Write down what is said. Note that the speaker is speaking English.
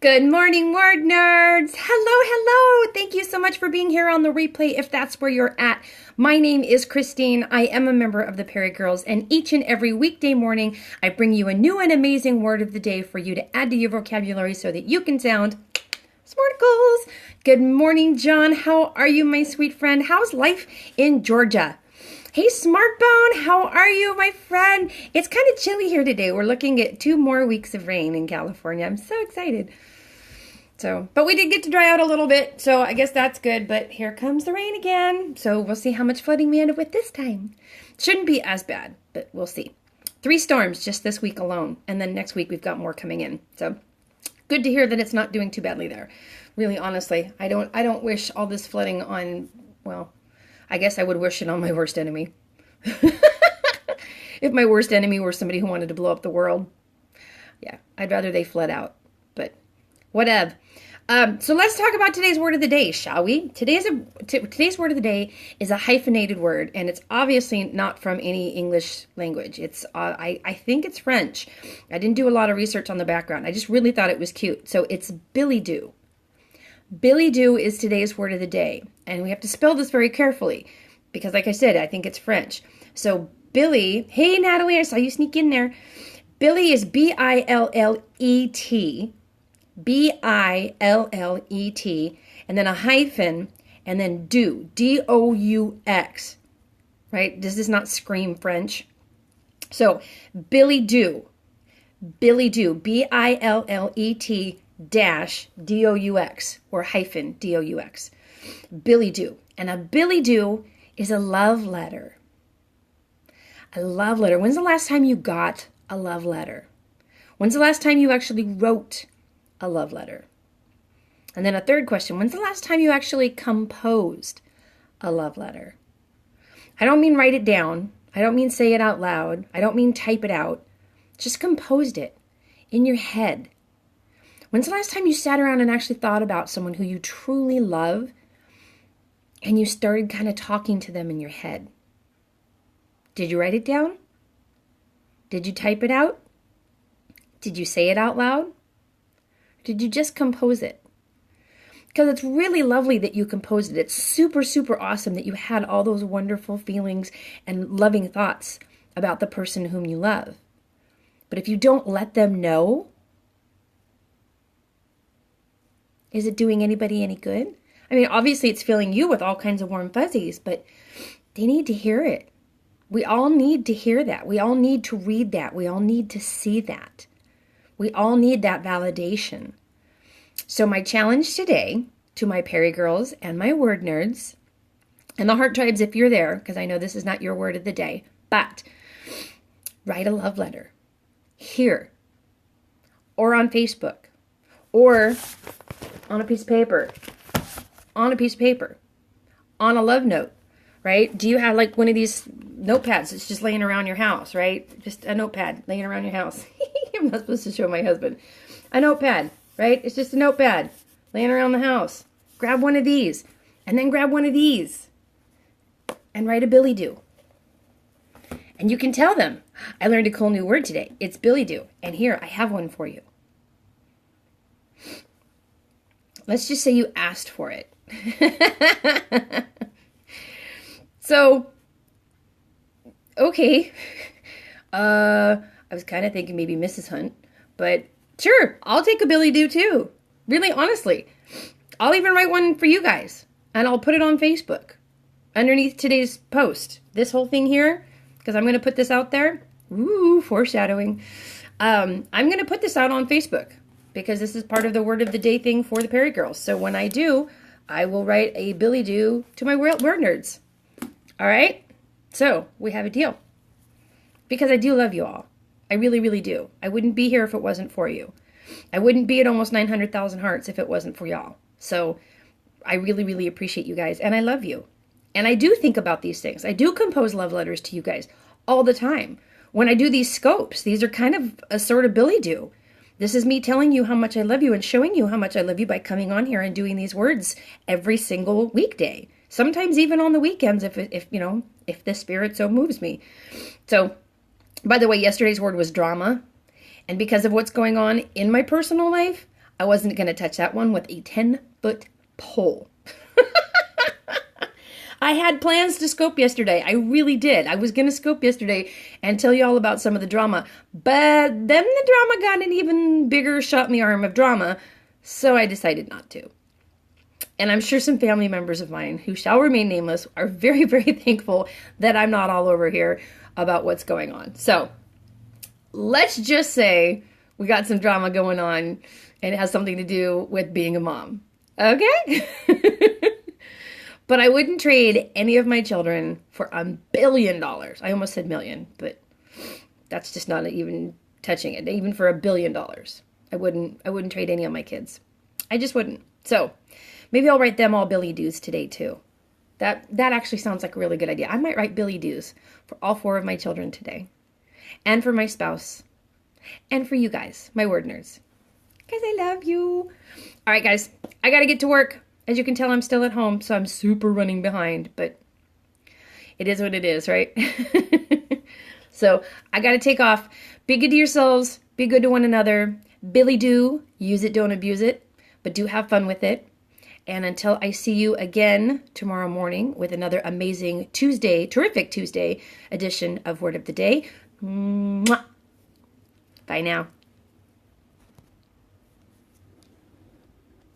Good morning, word nerds. Hello. Thank you so much for being here on the replay if that's where you're at. My name is Christine. I am a member of the Perry Girls, and each and every weekday morning, I bring you a new and amazing word of the day for you to add to your vocabulary so that you can sound smarticles. Good morning, John. How are you, my sweet friend? How's life in Georgia? Hey, Smartbone, how are you, my friend? It's kind of chilly here today. We're looking at 2 more weeks of rain in California. I'm so excited. But we did get to dry out a little bit, so I guess that's good. But here comes the rain again. So we'll see how much flooding we end up with this time. Shouldn't be as bad, but we'll see. 3 storms just this week alone, and then next week we've got more coming in. So good to hear that it's not doing too badly there. Really, honestly, I don't wish all this flooding on, well, I guess I would wish it on my worst enemy. If my worst enemy were somebody who wanted to blow up the world, yeah, I'd rather they fled out. But whatever. So let's talk about today's word of the day, shall we? Today's word of the day is a hyphenated word, and it's obviously not from any English language. It's I think it's French. I didn't do a lot of research on the background. I just really thought it was cute. So it's Billet-Doux. Billet-Doux is today's word of the day, and we have to spell this very carefully because, like I said, I think it's French. So Billy, hey Natalie, I saw you sneak in there. Billy is Billet, Billet, and then a hyphen, and then do, Doux, right? Does this not scream French? So Billet-Doux, Billet dash Doux, or hyphen Doux. Billet-Doux. And a billet-doux is a love letter. A love letter. When's the last time you got a love letter? When's the last time you actually wrote a love letter? And then a third question, when's the last time you actually composed a love letter? I don't mean write it down. I don't mean say it out loud. I don't mean type it out. Just composed it in your head. When's the last time you sat around and actually thought about someone who you truly love and you started kind of talking to them in your head? Did you write it down? Did you type it out? Did you say it out loud? Did you just compose it? Because it's really lovely that you composed it. It's super, super awesome that you had all those wonderful feelings and loving thoughts about the person whom you love. But if you don't let them know, is it doing anybody any good? I mean, obviously it's filling you with all kinds of warm fuzzies, but they need to hear it. We all need to hear that. We all need to read that. We all need to see that. We all need that validation. So my challenge today to my Perry girls and my word nerds and the heart tribes, if you're there, because I know this is not your word of the day, but write a love letter here or on Facebook or on a piece of paper, on a love note, right? Do you have like one of these notepads that's just laying around your house, right? Just a notepad laying around your house. I'm not supposed to show my husband. A notepad, right? It's just a notepad laying around the house. Grab one of these and then grab one of these and write a Billet-Doux. And you can tell them, I learned a cool new word today. It's Billet-Doux. And here, I have one for you. Let's just say you asked for it. So, okay. I was kind of thinking maybe Mrs. Hunt, but sure, I'll take a Billet-Doux too. Really, honestly. I'll even write one for you guys, and I'll put it on Facebook underneath today's post. This whole thing here, because I'm going to put this out there. Ooh, foreshadowing. I'm going to put this out on Facebook because this is part of the word of the day thing for the Perry girls. So when I do, I will write a Billet-Doux to my word nerds. All right? So we have a deal. Because I do love you all. I really, really do. I wouldn't be here if it wasn't for you. I wouldn't be at almost 900,000 hearts if it wasn't for y'all. So I really, really appreciate you guys. And I love you. And I do think about these things. I do compose love letters to you guys all the time. When I do these scopes, these are kind of a sort of Billet-Doux. This is me telling you how much I love you and showing you how much I love you by coming on here and doing these words every single weekday. Sometimes even on the weekends if the spirit so moves me. So, by the way, yesterday's word was drama. And because of what's going on in my personal life, I wasn't going to touch that one with a 10-foot pole. I had plans to scope yesterday. I really did. I was going to scope yesterday and tell you all about some of the drama. But then the drama got an even bigger shot in the arm of drama, so I decided not to. And I'm sure some family members of mine, who shall remain nameless, are very, very thankful that I'm not all over here about what's going on. So let's just say we got some drama going on, and it has something to do with being a mom. Okay? But I wouldn't trade any of my children for $1 billion. I almost said million, but that's just not even touching it. Even for $1 billion, I wouldn't trade any of my kids. I just wouldn't. So maybe I'll write them all Billet-Doux today too. That actually sounds like a really good idea. I might write Billet-Doux for all 4 of my children today, and for my spouse, and for you guys, my word nerds, because I love you. All right, guys, I got to get to work. As you can tell, I'm still at home, so I'm super running behind, but it is what it is, right? So I got to take off. Be good to yourselves. Be good to one another. Billet-Doux, use it, don't abuse it, but do have fun with it. And until I see you again tomorrow morning with another amazing Tuesday, terrific Tuesday edition of Word of the Day, mwah. Bye now.